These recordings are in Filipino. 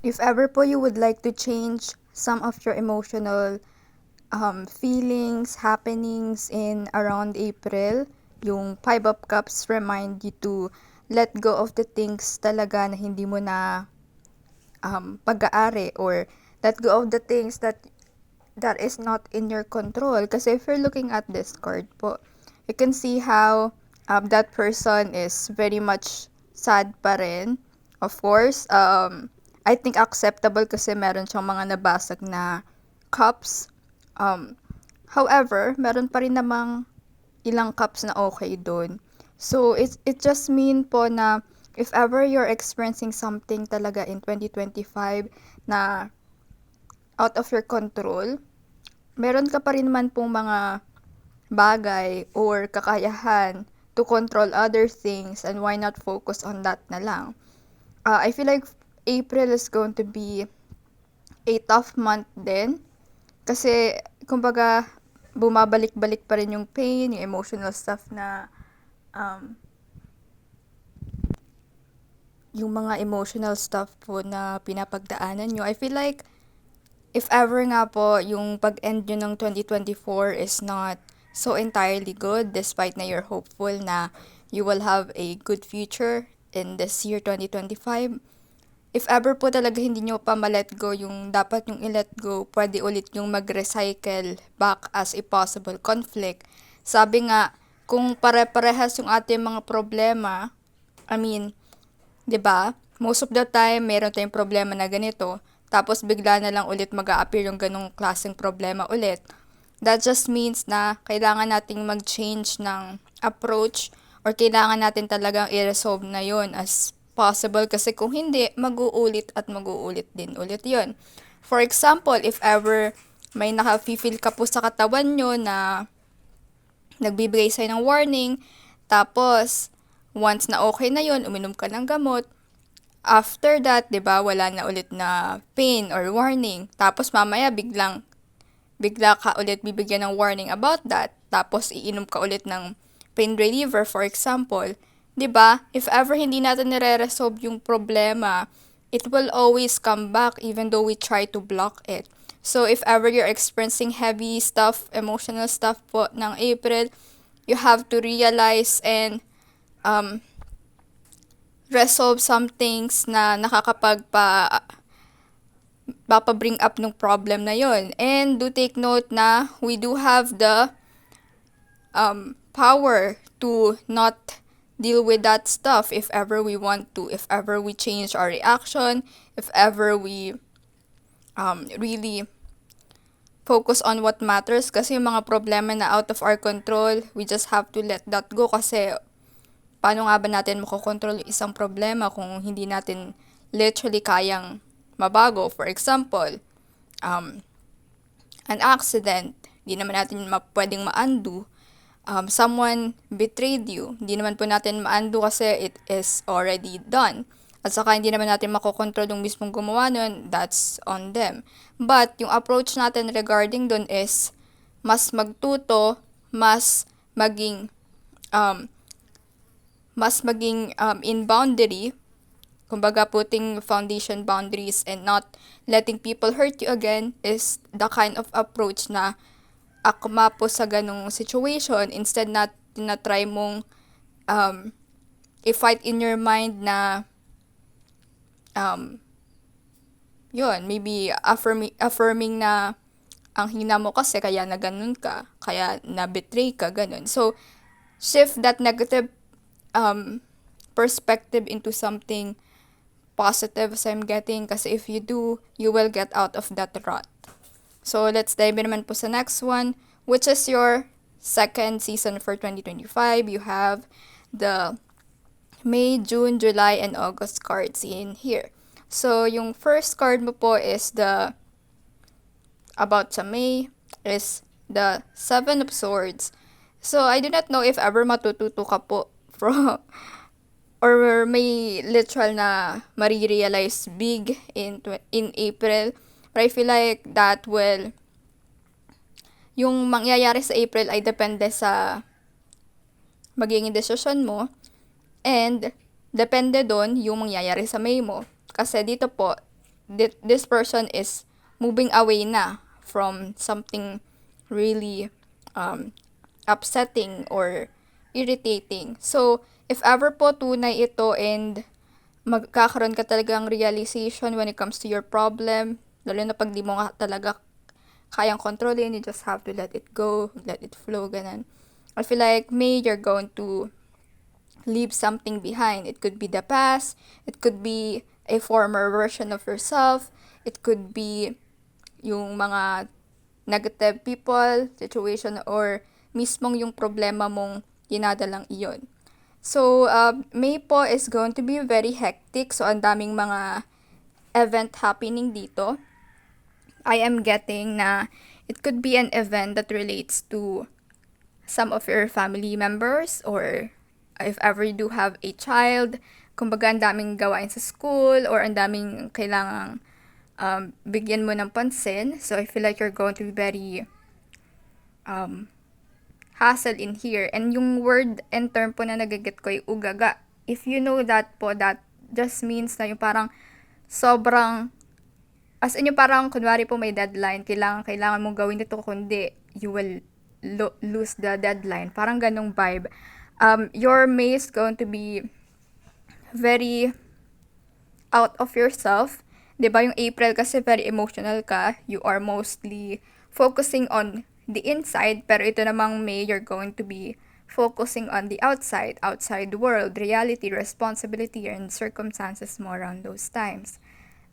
If ever po you would like to change some of your emotional feelings, happenings in around April, yung Five of Cups remind you to let go of the things talaga na hindi mo na pag-aari, or let go of the things that is not in your control. Kasi if you're looking at this card po, you can see how that person is very much sad pa rin. Of course, I think acceptable kasi meron siyang mga nabasag na cups. However, meron pa rin namang ilang cups na okay doon. So, it just mean po na if ever you're experiencing something talaga in 2025 na out of your control, meron ka pa rin naman pong mga bagay or kakayahan to control other things, and why not focus on that na lang. I feel like April is going to be a tough month din kasi kumbaga bumabalik-balik pa rin yung pain, yung emotional stuff na yung mga emotional stuff po na pinapagdaanan nyo. I feel like if ever nga po yung pag-end nyo ng 2024 is not so entirely good, despite na you're hopeful na you will have a good future in this year 2025, if ever po talaga hindi nyo pa ma-let go yung dapat yung i-let go, pwede ulit yung mag-recycle back as a possible conflict. Sabi nga, kung pare-parehas yung ating mga problema, I mean, 'di ba? Most of the time, meron tayong problema na ganito, tapos bigla na lang ulit mag-a-appear yung ganong klaseng problema ulit. That just means na kailangan nating mag-change ng approach, or kailangan natin talagang i-resolve na yon as possible, kasi kung hindi, mag-uulit at mag-uulit din ulit yon. For example, if ever may naka-feel ka po sa katawan nyo na nagbibigay sa'yo ng warning, tapos once na okay na yon, uminom ka ng gamot, after that, 'di ba, wala na ulit na pain or warning. Tapos mamaya bigla ka ulit bibigyan ng warning about that. Tapos iinom ka ulit ng pain reliever, for example. 'Di ba? If ever hindi natin nire-resolve yung problema, it will always come back even though we try to block it. So if ever you're experiencing heavy stuff, emotional stuff po ng April, you have to realize and resolve some things na bring up ng problem na yon. And do take note na we do have the power to not deal with that stuff if ever we want to, if ever we change our reaction, if ever we really focus on what matters. Kasi yung mga problema na out of our control, we just have to let that go, kasi paano nga ba natin makokontrol yung isang problema kung hindi natin literally kayang mabago? For example, an accident, hindi naman natin pwedeng ma-undo. Someone betrayed you, hindi naman po natin ma-undo kasi it is already done. At saka hindi naman natin makokontrol yung mismong gumawa nun, that's on them. But yung approach natin regarding dun is mas magtuto, mas maging in boundary, kumbaga putting foundation boundaries and not letting people hurt you again is the kind of approach na akma po sa ganong situation. Instead na try mong i-fight in your mind na yun, maybe affirming na ang hina mo kasi kaya na ganun ka, kaya na-betray ka, ganun. So, shift that negative perspective into something positive as I'm getting, kasi if you do, you will get out of that rut. So, let's dive in naman po sa next one, which is your second season for 2025. You have the May, June, July, and August cards in here. So, yung first card mo po is about sa May, is the Seven of Swords. So, I do not know if ever matututo ka po from, or may literal na marirealize big in April. But I feel like that will, yung mangyayari sa April ay depende sa magiging desisyon mo, and depende doon yung mangyayari sa May mo. Kasi dito po, this person is moving away na from something really um, upsetting or irritating. So, if ever po tunay ito and magkakaroon ka talagang realization when it comes to your problem, lalo na pag di mo nga talaga kayang kontrolin, you just have to let it go, let it flow, ganun. I feel like May, you're going to leave something behind. It could be the past, it could be a former version of yourself, it could be yung mga negative people, situation, or mismong yung problema mong dinadalang iyon. So, May po is going to be very hectic. So, ang daming mga event happening dito. I am getting na it could be an event that relates to some of your family members, or if ever you do have a child, kumbaga ang daming gawain sa school or ang daming kailangang bigyan mo ng pansin. So, I feel like you're going to be very hassle in here. And yung word and term po na nagaget ko ay ugaga. If you know that po, that just means na yung parang sobrang, as in yung parang kunwari po may deadline, kailangan mong gawin ito, kundi you will lose the deadline. Parang ganong vibe. Your May is going to be very out of yourself. 'Di ba yung April kasi very emotional ka. You are mostly focusing on the inside, pero ito namang May, you're going to be focusing on the outside world, reality, responsibility, and circumstances mo around those times.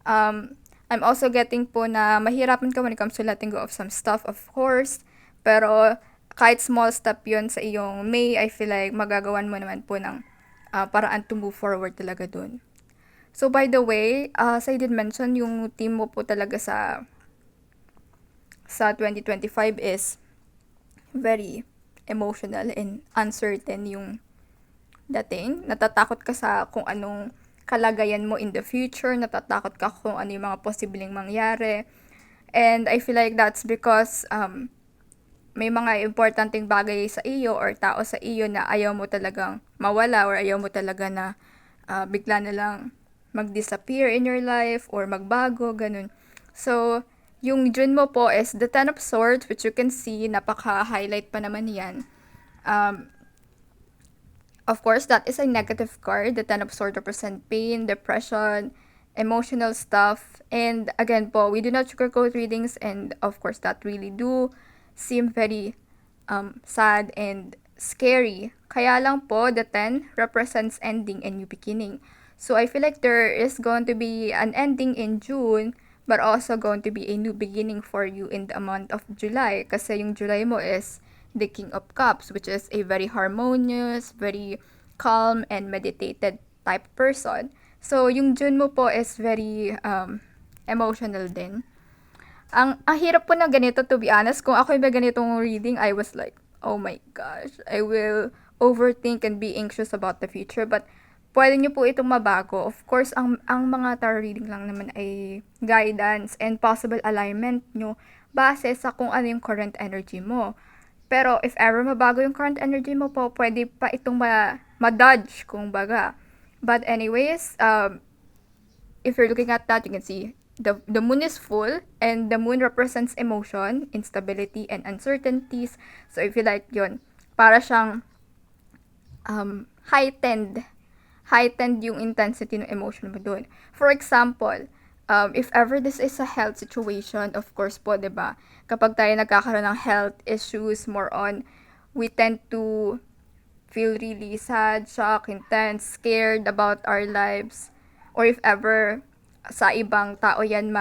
I'm also getting po na mahirapan ka when it comes to letting go of some stuff, of course, pero kahit small step yun sa iyong May, I feel like magagawan mo naman po ng paraan to move forward talaga dun. So, by the way, as I did mention, yung team mo po talaga sa 2025 is very emotional and uncertain yung dating. Natatakot ka sa kung anong kalagayan mo in the future. Natatakot ka kung ano yung mga posibleng mangyari. And I feel like that's because may mga importanteng bagay sa iyo or tao sa iyo na ayaw mo talagang mawala or ayaw mo talaga na bigla na lang mag-disappear in your life or magbago, ganun. So, yung June mo po is the Ten of Swords, which you can see, napaka-highlight pa naman yan. Of course, that is a negative card. The Ten of Swords represent pain, depression, emotional stuff. And again po, we do not sugarcoat readings, and of course, that really do seem very sad and scary. Kaya lang po, the 10 represents ending and new beginning. So, I feel like there is going to be an ending in June, but also going to be a new beginning for you in the month of July. Kasi yung July mo is the King of Cups, which is a very harmonious, very calm, and meditated type person. So, yung June mo po is very emotional din. Ang hirap po ng ganito, to be honest. Kung ako yung ganitong reading, I was like, oh my gosh, I will overthink and be anxious about the future. But, pwede nyo po itong mabago. Of course, ang mga tarot reading lang naman ay guidance and possible alignment nyo base sa kung ano yung current energy mo. Pero, if ever mabago yung current energy mo po, pwede pa itong ma-dodge, kung baga. But anyways, if you're looking at that, you can see the moon is full, and the moon represents emotion, instability, and uncertainties. So, I feel like yun, para siyang heightened yung intensity ng emotion mo doon. For example, if ever this is a health situation, of course po, 'di ba? Kapag tayo nagkakaroon ng health issues, more on, we tend to feel really sad, shocked, intense, scared about our lives. Or if ever sa ibang tao yan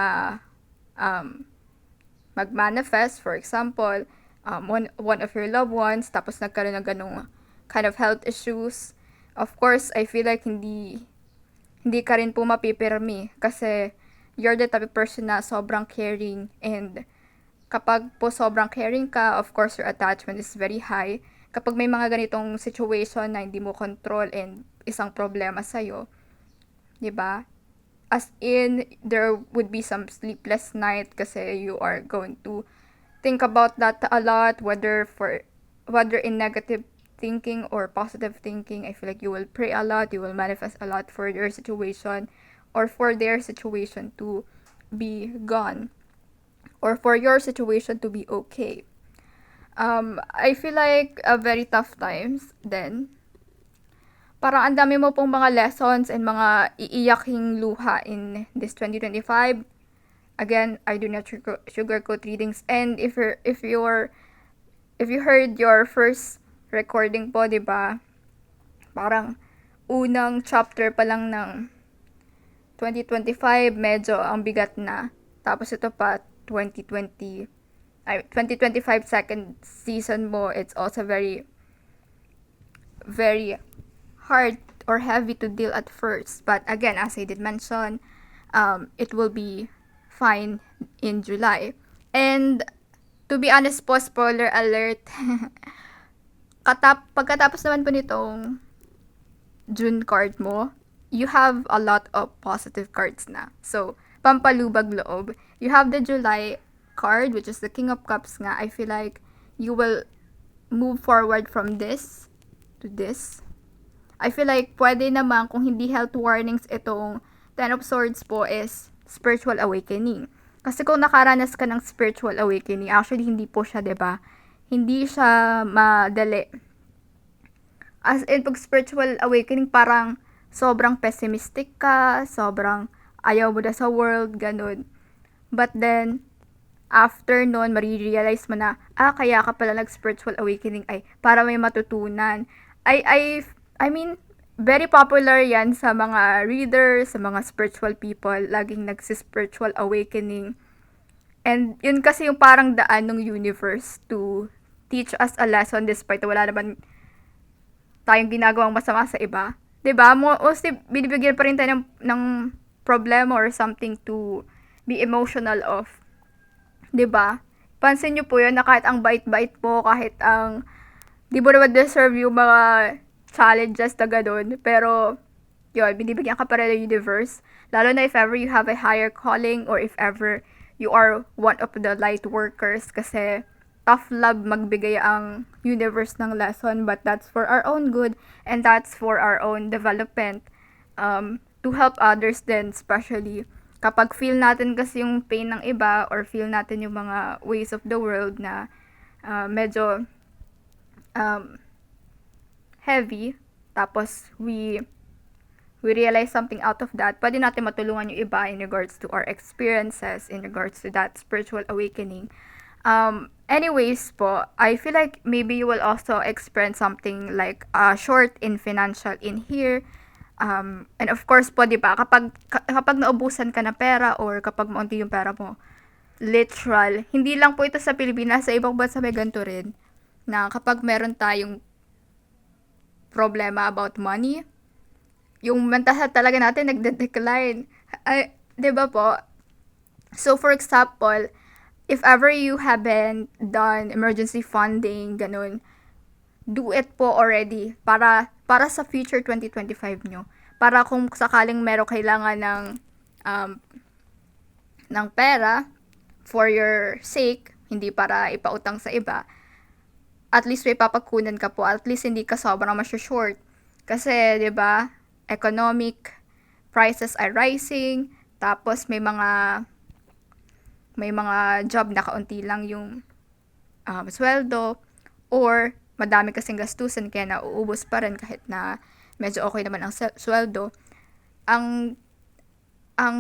mag-manifest, for example, one of your loved ones, tapos nagkaroon ng ganung kind of health issues, of course, I feel like hindi ka rin po mapipirmi kasi you're the type of person na sobrang caring, and kapag po sobrang caring ka, of course, your attachment is very high. Kapag may mga ganitong situation na hindi mo control and isang problema sa'yo, di ba? As in, there would be some sleepless night kasi you are going to think about that a lot, whether in negative thinking or positive thinking. I feel like you will pray a lot, you will manifest a lot for your situation or for their situation too. be gone, or for your situation to be okay. I feel like very tough times then. Parang ang dami mo pong mga lessons and mga iiyaking luha in this 2025. Again, I do not sugarcoat readings. And if you heard your first recording po, 'di ba? Parang unang chapter pa lang ng 2025, medyo ang bigat na. Tapos ito pa 2025 second season mo, it's also very very hard or heavy to deal at first. But again, as I did mention, it will be fine in July. And to be honest po, spoiler alert, pagkatapos naman po nitong June card mo, you have a lot of positive cards na. So, pampalubag loob. You have the July card, which is the King of Cups nga. I feel like you will move forward from this to this. I feel like pwede naman kung hindi health warnings itong Ten of Swords po is spiritual awakening. Kasi kung nakaranas ka ng spiritual awakening, actually hindi po siya, 'di ba? Hindi siya madali. As in, pag spiritual awakening, parang sobrang pessimistic ka, sobrang ayaw mo na sa world, ganun. But then, after nun, marirealize mo na, kaya ka pala nag-spiritual awakening ay para may matutunan. I mean, very popular yan sa mga readers, sa mga spiritual people, laging nagsi-spiritual awakening. And yun kasi yung parang daan ng universe to teach us a lesson despite wala naman tayong ginagawang masama sa iba. 'Di ba? Mostly binibigyan pa rin tayo ng problema or something to be emotional of. 'Di ba? Pansin niyo po 'yun na kahit ang bait-bait po, kahit ang di mo naman deserve yung mga challenges na ganun, pero yun, binibigyan ka pa rin ng universe. Lalo na if ever you have a higher calling or if ever you are one of the light workers, kasi tough love magbigay ang universe ng lesson, but that's for our own good and that's for our own development, to help others then, especially kapag feel natin kasi yung pain ng iba or feel natin yung mga ways of the world na medyo heavy, tapos we realize something out of that, pwede natin matulungan yung iba in regards to our experiences, in regards to that spiritual awakening. Anyways po, I feel like maybe you will also experience something like short in financial in here. And of course po, di ba, kapag naubusan ka na pera or kapag maunti yung pera mo, literal, hindi lang po ito sa Pilipinas, sa ibang bansa may ganito rin, na kapag meron tayong problema about money, yung mental health talaga natin nagde-decline. Ay, di ba po? So, for example, if ever you haven't done emergency funding, ganun, do it po already para sa future 2025 nyo. Para kung sakaling meron kailangan ng pera for your sake, hindi para ipautang sa iba, at least may papagkunan ka po. At least hindi ka sobrang short. Kasi, di ba, economic prices are rising, tapos may mga job na kaunti lang yung sweldo, or madami kasing gastusin kaya nauubos pa rin kahit na medyo okay naman ang sweldo. Ang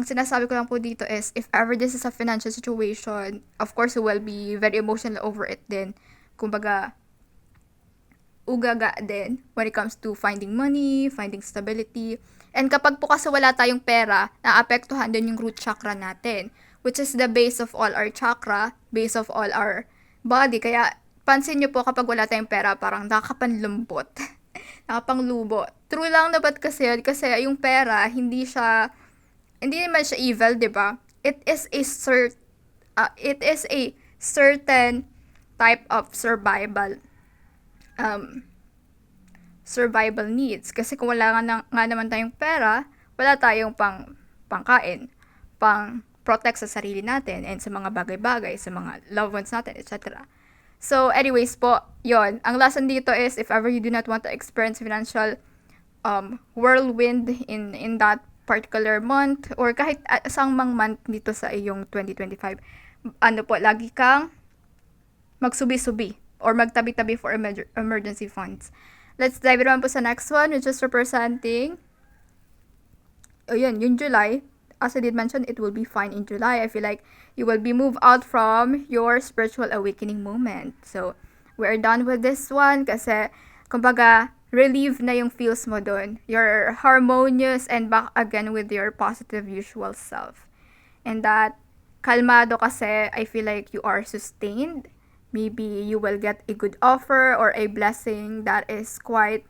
sinasabi ko lang po dito is, if ever this is a financial situation, of course, you will be very emotional over it din. Kumbaga, ugaga din when it comes to finding money, finding stability. And kapag po kasi wala tayong pera, naapektuhan din yung root chakra natin, which is the base of all our chakra, base of all our body. Kaya, pansin nyo po kapag wala tayong pera, parang nakapanlumbot. Nakapanglubo. True lang dapat kasi yun, kasi yung pera, hindi naman siya evil, di ba? It is a certain type of survival needs. Kasi kung wala nga naman tayong pera, wala tayong pangkain, pang protect sa sarili natin and sa mga bagay-bagay, sa mga loved ones natin, etc. So, anyways po, yon. Ang lesson dito is, if ever you do not want to experience financial whirlwind in that particular month or kahit isang mang month dito sa iyong 2025, lagi kang magsubi-subi or magtabi-tabi for emergency funds. Let's dive naman po sa next one, which is representing, yung July. As I did mention, it will be fine in July. I feel like you will be moved out from your spiritual awakening moment. So, we're done with this one kasi, kumbaga, relieve na yung feels mo dun. You're harmonious and back again with your positive usual self. And that, kalmado kasi, I feel like you are sustained. Maybe you will get a good offer or a blessing that is quite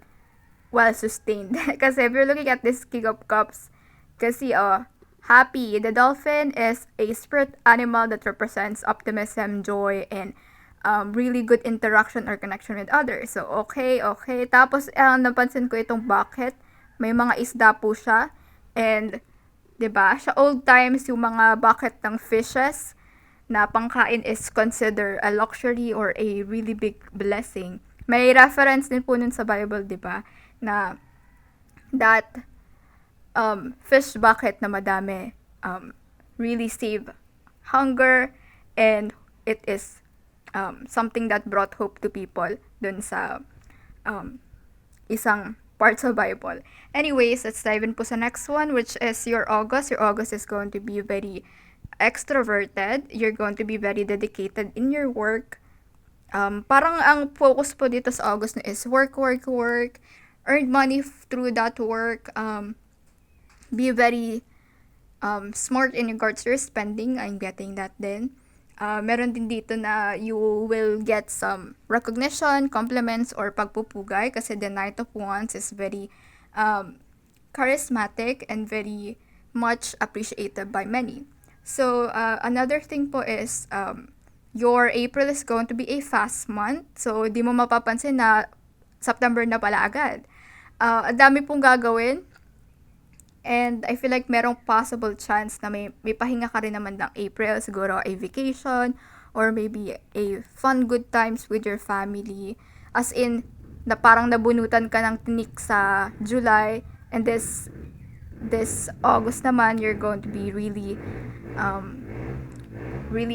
well sustained. Kasi if you're looking at this King of Cups, kasi happy, the dolphin is a spirit animal that represents optimism, joy, and really good interaction or connection with others. So, okay. Tapos, napansin ko itong bucket. May mga isda po siya. And, 'di ba? Sa old times, yung mga bucket ng fishes na pangkain is considered a luxury or a really big blessing. May reference din po nun sa Bible, 'di ba? Na that fish bucket na madami really save hunger, and it is something that brought hope to people dun sa isang part sa Bible. Anyways, let's dive in po sa next one, which is your August. Your August is going to be very extroverted. You're going to be very dedicated in your work. Parang ang focus po dito sa August na is work. Earn money through that work. Be very smart in regards to your spending. I'm getting that din. Meron din dito na you will get some recognition, compliments, or pagpupugay kasi the Knight of Wands is very charismatic and very much appreciated by many. So, another thing po is your April is going to be a fast month. So, di mo mapapansin na September na pala agad. Ang dami pong gagawin. And I feel like merong possible chance na may pahinga ka rin naman ng April. Siguro a vacation or maybe a fun good times with your family. As in, na parang nabunutan ka ng tinik sa July. And this August naman, you're going to be really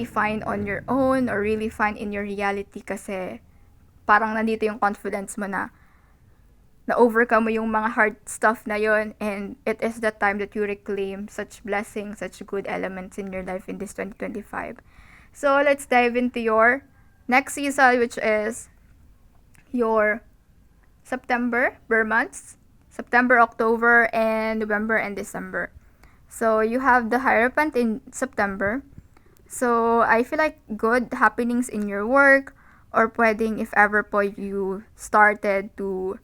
fine on your own or really fine in your reality kasi parang nandito yung confidence mo na overcome mo yung mga hard stuff na yon, and it is the time that you reclaim such blessings, such good elements in your life in this 2025. So, let's dive into your next season, which is your September, months. September, October, and November, and December. So, you have the Hierophant in September. So, I feel like good happenings in your work, or pwedeng if ever po you started to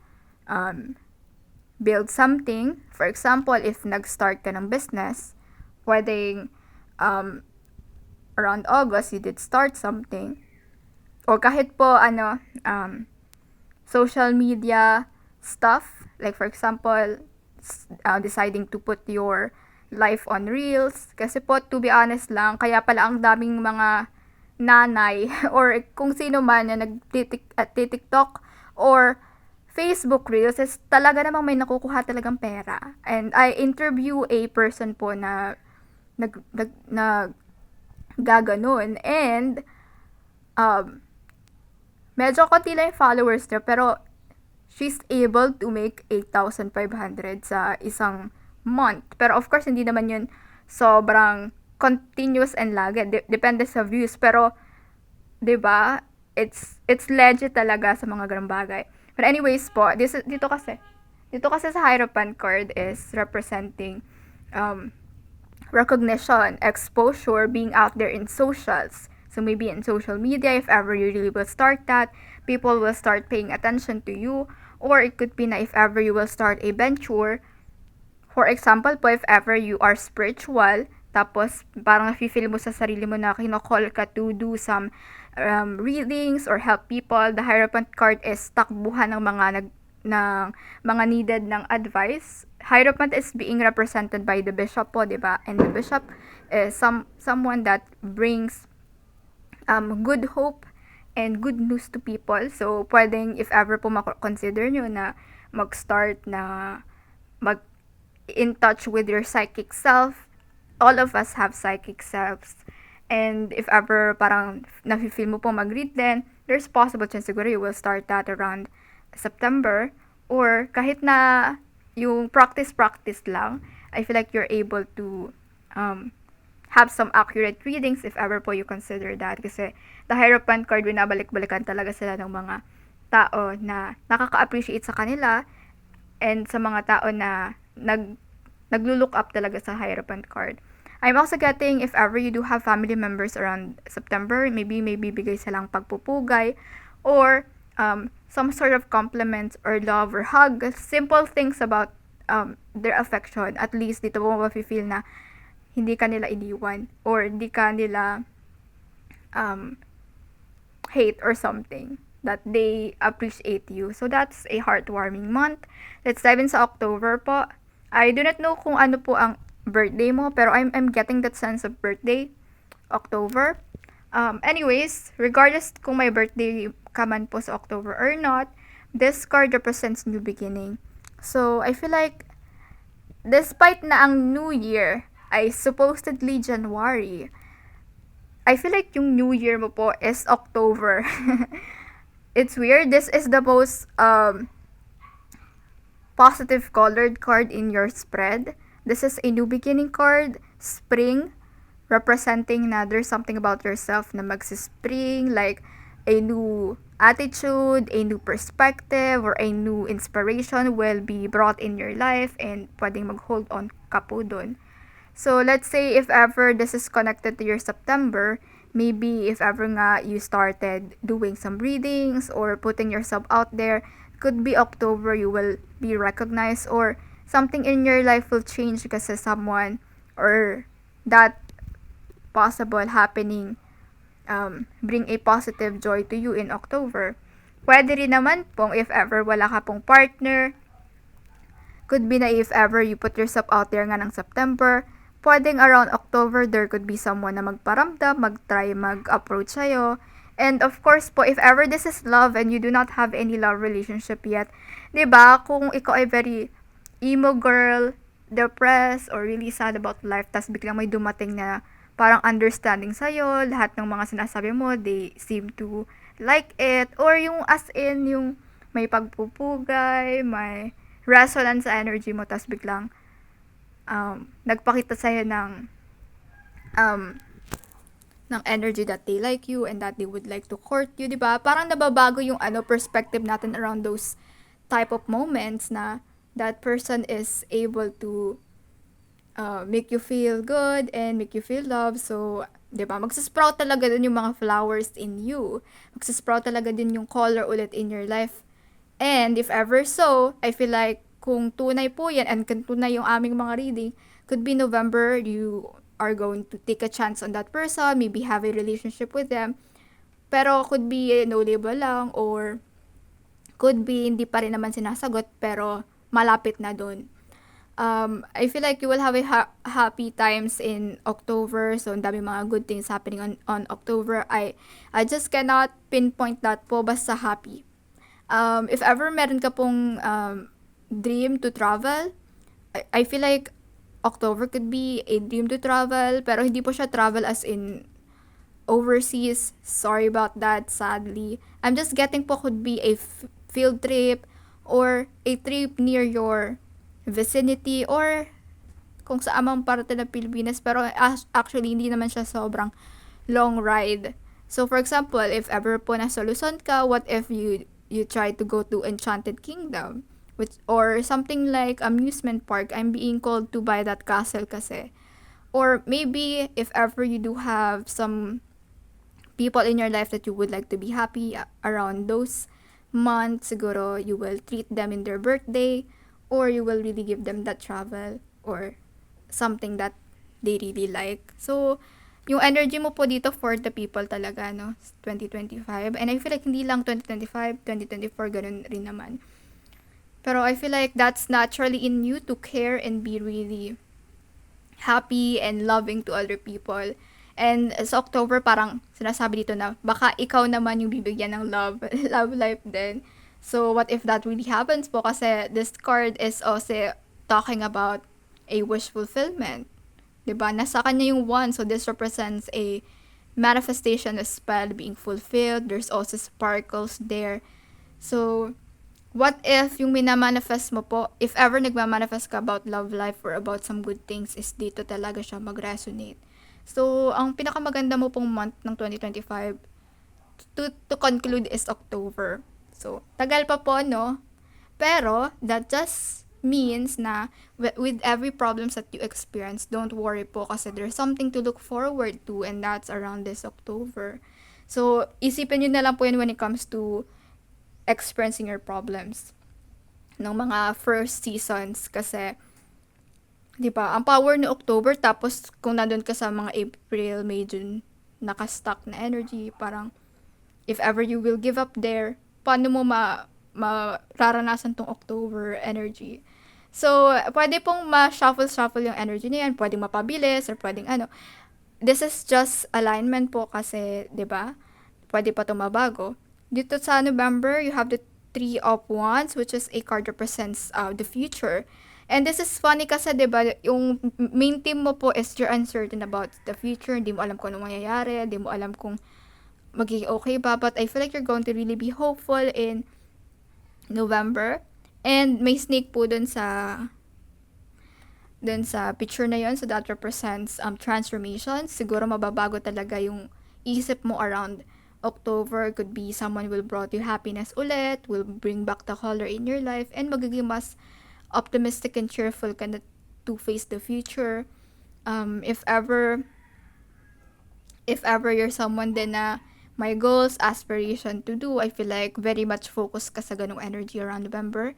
build something. For example, if nag-start ka ng business, pwedeng around August, you did start something. Or kahit po, social media stuff. Like for example, deciding to put your life on Reels. Kasi po, to be honest lang, kaya pala ang daming mga nanay or kung sino man na nag-TikTok or Facebook Reels is talaga namang may nakukuha talagang pera. And I interview a person po na gaganon. And medyo konti lang yung followers niya, pero she's able to make 8,500 sa isang month. Pero of course, hindi naman yun sobrang continuous and lagi. Depende sa views. Pero, 'di ba? It's legit talaga sa mga ganung bagay. But anyways po, dito kasi sa Hierophant card is representing recognition, exposure, being out there in socials. So maybe in social media, if ever you really will start that, people will start paying attention to you. Or it could be na if ever you will start a venture. For example po, if ever you are spiritual, tapos parang nafe-feel mo sa sarili mo na kinocall ka to do some readings or help people. The Hierophant card is takbuhan ng mga needed ng advice. Hierophant is being represented by the bishop po, 'di ba? And the bishop is someone that brings good hope and good news to people. So pwedeng if ever po consider nyo na mag-start na in touch with your psychic self. All of us have psychic selves. And if ever parang nafe-feel mo po mag-read din, there's possible chance siguro you will start that around September. Or kahit na yung practice lang, I feel like you're able to um, have some accurate readings if ever po you consider that. Kasi the Hierophant card, binabalik-balikan talaga sila ng mga tao na nakaka-appreciate sa kanila and sa mga tao na naglo-look up talaga sa Hierophant card. I'm also getting if ever you do have family members around September, maybe bigay silang pagpupugay or some sort of compliments or love or hug, simple things about their affection. At least dito mo mafe-feel na hindi ka nila iniwan or hindi ka nila hate or something, that they appreciate you. So that's a heartwarming month. Let's dive in sa October po. I do not know kung ano po ang birthday mo, pero I'm getting that sense of birthday, October. Anyways, regardless kung may birthday ka man po sa October or not, this card represents new beginning. So, I feel like, despite na ang New Year ay supposedly January, I feel like yung New Year mo po is October. It's weird. This is the most positive colored card in your spread. This is a new beginning card, spring, representing na there's something about yourself na magsispring, like a new attitude, a new perspective, or a new inspiration will be brought in your life and pwedeng mag-hold on ka po dun. So, let's say if ever this is connected to your September, maybe if ever nga you started doing some readings or putting yourself out there, could be October you will be recognized or something in your life will change kasi someone or that possible happening bring a positive joy to you in October. Pwede rin naman pong if ever wala ka pong partner, could be na if ever you put yourself out there nga ng September, pwedeng around October there could be someone na magparamdam, mag-try mag-approach sa'yo. And of course po, if ever this is love and you do not have any love relationship yet, 'di ba? Kung ikaw ay very emo girl, depressed or really sad about life, tas biglang may dumating na parang understanding sa'yo, lahat ng mga sinasabi mo, they seem to like it, or yung as in, yung may pagpupugay, may resonance sa energy mo, tas biglang nagpakita sa'yo ng energy that they like you and that they would like to court you, 'di ba? Parang nababago yung perspective natin around those type of moments na that person is able to make you feel good and make you feel love. So, 'di ba? Magsasprout talaga din yung mga flowers in you. Magsasprout talaga din yung color ulit in your life. And if ever so, I feel like kung tunay po yan and kung tunay yung aming mga reading, could be November, you are going to take a chance on that person, maybe have a relationship with them. Pero could be no label lang or could be hindi pa rin naman sinasagot pero malapit na dun. I feel like you will have a happy times in October. So, ang dami mga good things happening on October. I just cannot pinpoint that po, basta happy. If ever meron ka pong dream to travel, I feel like October could be a dream to travel, pero hindi po siya travel as in overseas. Sorry about that, sadly. I'm just getting po could be a field trip or a trip near your vicinity or kung saan mang parte ng Pilipinas, pero actually hindi naman siya sobrang long ride. So for example, if ever po nasa Luzon ka, what if you try to go to Enchanted Kingdom? Or something like amusement park. I'm being called to buy that castle kasi. Or maybe if ever you do have some people in your life that you would like to be happy around those months, siguro you will treat them in their birthday or you will really give them that travel or something that they really like. So, yung energy mo po dito for the people talaga, no? 2025. And I feel like hindi lang 2025, 2024, ganun rin naman. Pero I feel like that's naturally in you to care and be really happy and loving to other people. And sa October, parang sinasabi dito na baka ikaw naman yung bibigyan ng love life din. So, what if that really happens po? Kasi this card is also talking about a wish fulfillment. 'Di ba? Nasa kanya yung one, so this represents a manifestation of spell being fulfilled. There's also sparkles there. So, what if yung minamanifest mo po, if ever nagmamanifest ka about love life or about some good things, is dito talaga siya mag-resonate. So, ang pinakamaganda mo pong month ng 2025 to conclude is October. So, tagal pa po, no? Pero, that just means na with every problems that you experience, don't worry po kasi there's something to look forward to, and that's around this October. So, isipin nyo na lang po yun when it comes to experiencing your problems ng mga first seasons kasi 'di ba ang power ni October, tapos kung nandun ka sa mga April, May, June naka-stuck na energy, parang if ever you will give up there, paano mo mararanasan tong October energy? So, pwede pong ma-shuffle yung energy na yan. Pwedeng mapabilis or pwedeng ano. This is just alignment po kasi, di ba? Pwede pa ito mabago. Dito sa November, you have the Three of Wands, which is a card represents the future. And this is funny kasi, di ba, yung main theme mo po is you're uncertain about the future. Hindi mo alam kung anong mangyayari. Hindi mo alam kung magiging okay ba. But I feel like you're going to really be hopeful in November. And may snake po dun sa picture na yon, so that represents transformation. Siguro mababago talaga yung isip mo around October. Could be someone will brought you happiness ulit, will bring back the color in your life, and magiging mas optimistic and cheerful ka na to face the future. If ever you're someone din na my goals, aspiration to do, I feel like very much focus ka sa ganung energy around November.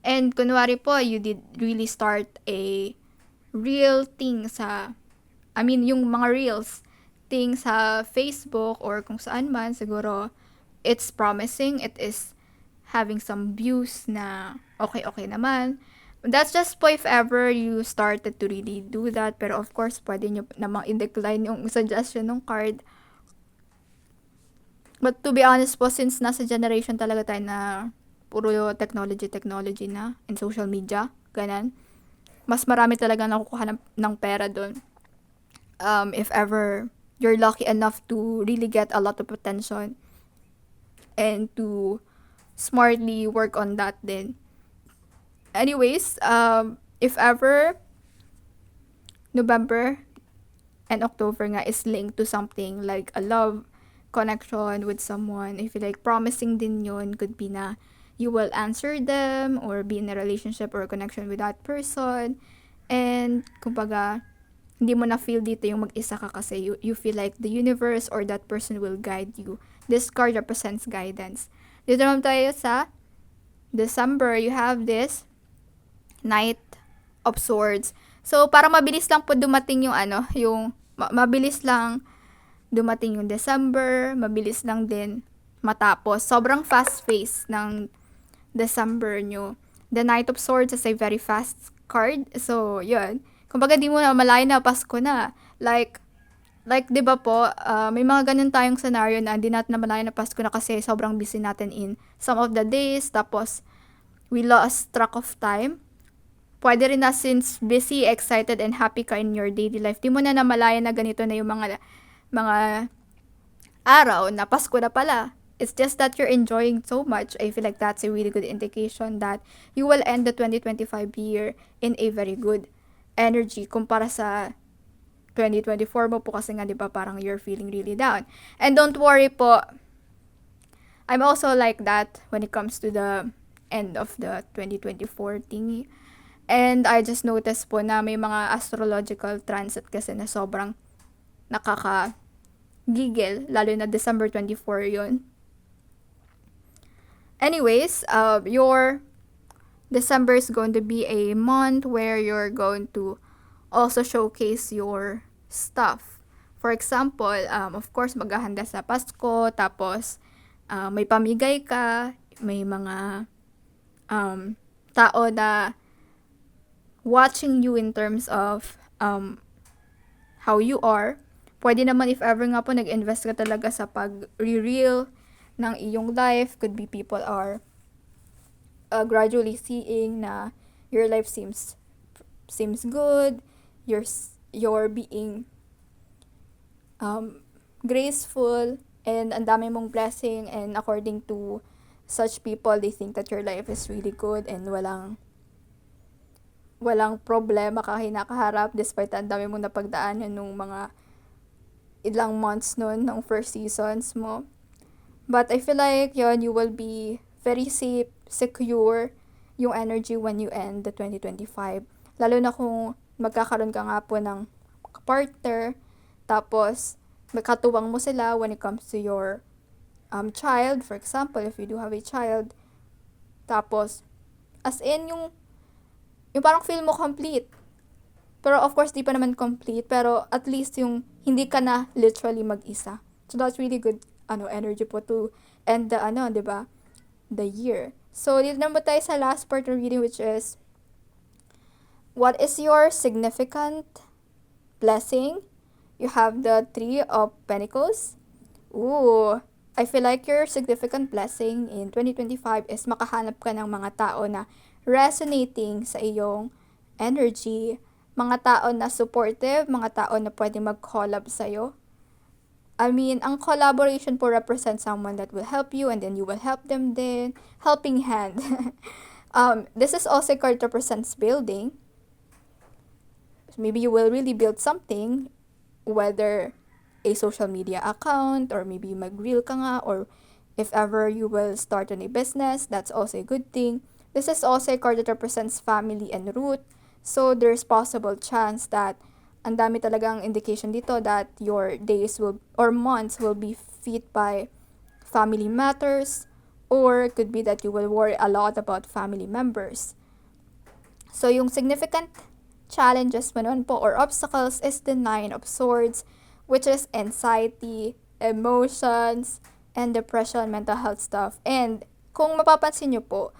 And kunwari po, you did really start a real thing yung mga reels thing sa Facebook or kung saan man, siguro it's promising, it is having some views na okay naman. That's just po if ever you started to really do that. Pero of course, pwede nyo namang i-decline yung suggestion ng card. But to be honest po, since nasa generation talaga tayo na puro technology na and social media, ganun, mas marami talaga nakukuha ng pera doon. If ever you're lucky enough to really get a lot of attention and to smartly work on that din. Anyways, if ever November and October nga is linked to something like a love connection with someone, I feel like promising din yun. Could be na you will answer them or be in a relationship or a connection with that person. And kumbaga, hindi mo na feel dito yung mag-isa ka kasi you feel like the universe or that person will guide you. This card represents guidance. Dito naman tayo sa December, you have this Knight of Swords. So, para mabilis lang po dumating yung mabilis lang dumating yung December, mabilis lang din matapos. Sobrang fast-paced ng December nyo. The Knight of Swords is a very fast card. So, yun. Kumbaga, di mo na malayo na, Pasko na. Like, di ba po, may mga ganun tayong scenario na hindi natin na malayo na Pasko na kasi sobrang busy natin in some of the days. Tapos, we lost track of time. Pwede rin na since busy, excited, and happy ka in your daily life, di mo na namalaya na ganito na yung mga araw na Pasko na pala. It's just that you're enjoying so much. I feel like that's a really good indication that you will end the 2025 year in a very good energy kumpara sa 2024 mo po kasi nga, di ba, parang you're feeling really down. And don't worry po, I'm also like that when it comes to the end of the 2024 thingy. And I just noticed po na may mga astrological transit kasi na sobrang nakaka-gigil, lalo na December 24 yun. Anyways, your December is going to be a month where you're going to also showcase your stuff. For example, of course, maghahanda sa Pasko, tapos may pamigay ka, may mga tao na watching you in terms of how you are. Pwede naman if ever nga po nag-invest ka talaga sa pag-reveal ng iyong life. Could be people are gradually seeing na your life seems seems good, you're being graceful, and ang dami mong blessing, and according to such people, they think that your life is really good and walang problema ka kinakaharap despite ang dami mong napagdaanan nung mga ilang months nun, nung first seasons mo. But I feel like yon, you will be very safe, secure yung energy when you end the 2025. Lalo na kung magkakaroon ka nga po ng partner, tapos magkatuwang mo sila when it comes to your child, for example, if you do have a child. Tapos, as in, yung parang feel mo complete. Pero of course, di pa naman complete, pero at least yung hindi ka na literally mag-isa. So that's really good energy po to end the 'di ba? The year. So dito naman tayo sa last part of reading, which is what is your significant blessing? You have the 3 of Pentacles. Ooh, I feel like your significant blessing in 2025 is makahanap ka ng mga tao na resonating sa iyong energy, mga tao na supportive, mga tao na pwede mag-collab sa'yo. I mean, ang collaboration po represents someone that will help you and then you will help them din. Helping hand. This is also a card that represents building. Maybe you will really build something, whether a social media account, or maybe mag-reel ka nga, or if ever you will start on a business, that's also a good thing. This is also a card that represents family and root. So, there's possible chance that ang dami talagang indication dito that your days will or months will be fit by family matters, or it could be that you will worry a lot about family members. So, yung significant challenges mo nun po or obstacles is the 9 of Swords, which is anxiety, emotions, and depression, mental health stuff. And kung mapapansin nyo po,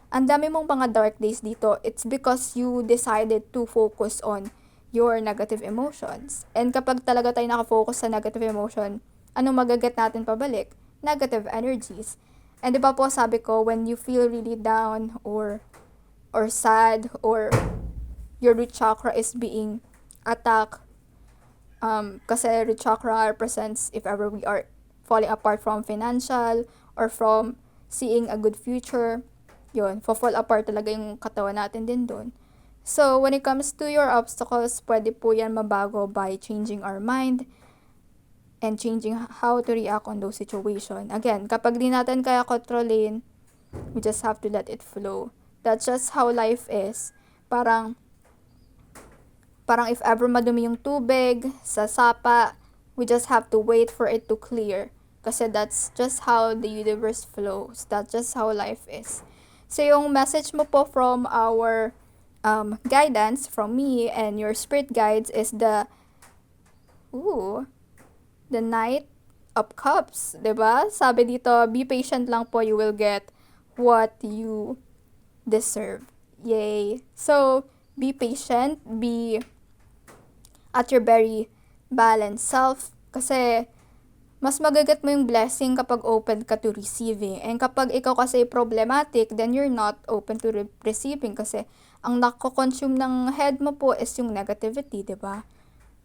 ang dami mong mga dark days dito, it's because you decided to focus on your negative emotions. And kapag talaga tayo nakafocus sa negative emotion, anong magaget natin pabalik? Negative energies. And di ba po sabi ko, when you feel really down or sad, or your root chakra is being attacked, kasi root chakra represents if ever we are falling apart from financial or from seeing a good future, yun, fall apart talaga yung katawan natin din doon. So, when it comes to your obstacles, pwede po yan mabago by changing our mind and changing how to react on those situations. Again, kapag di natin kaya kontrolin, we just have to let it flow. That's just how life is. Parang if ever madumi yung tubig sa sapa, we just have to wait for it to clear. Kasi that's just how the universe flows. That's just how life is. So, yung message mo po from our guidance, from me and your spirit guides, is the Knight of Cups, 'di ba? Sabi dito, be patient lang po, you will get what you deserve. Yay. So, be patient, be at your very balanced self, kasi mas magagat mo yung blessing kapag open ka to receiving. And kapag ikaw kasi problematic, then you're not open to receiving, kasi ang nako-consume ng head mo po is yung negativity, 'di ba?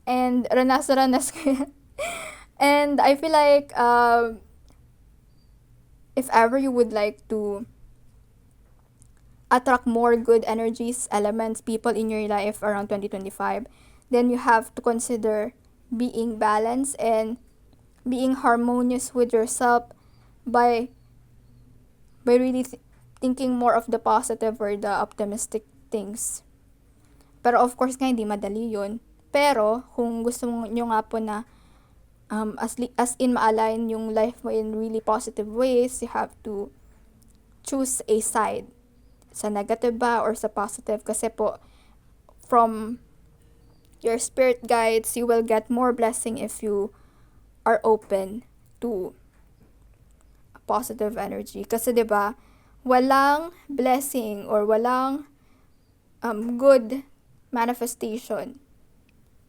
And ranas ko yan. And I feel like if ever you would like to attract more good energies, elements, people in your life around 2025, then you have to consider being balanced and being harmonious with yourself by really thinking more of the positive or the optimistic things. Pero of course nga, hindi madali yun. Pero kung gusto nyo nga po na as in ma-align yung life mo in really positive ways, you have to choose a side. Sa negative ba or sa positive? Kasi po, from your spirit guides, you will get more blessing if you are open to positive energy. Kasi 'di ba, walang blessing or walang good manifestation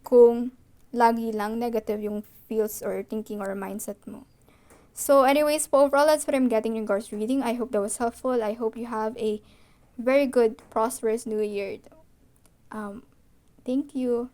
kung lagi lang negative yung feels or thinking or mindset mo. So anyways po, overall, that's what I'm getting in regards to reading. I hope that was helpful. I hope you have a very good, prosperous new year. Thank you.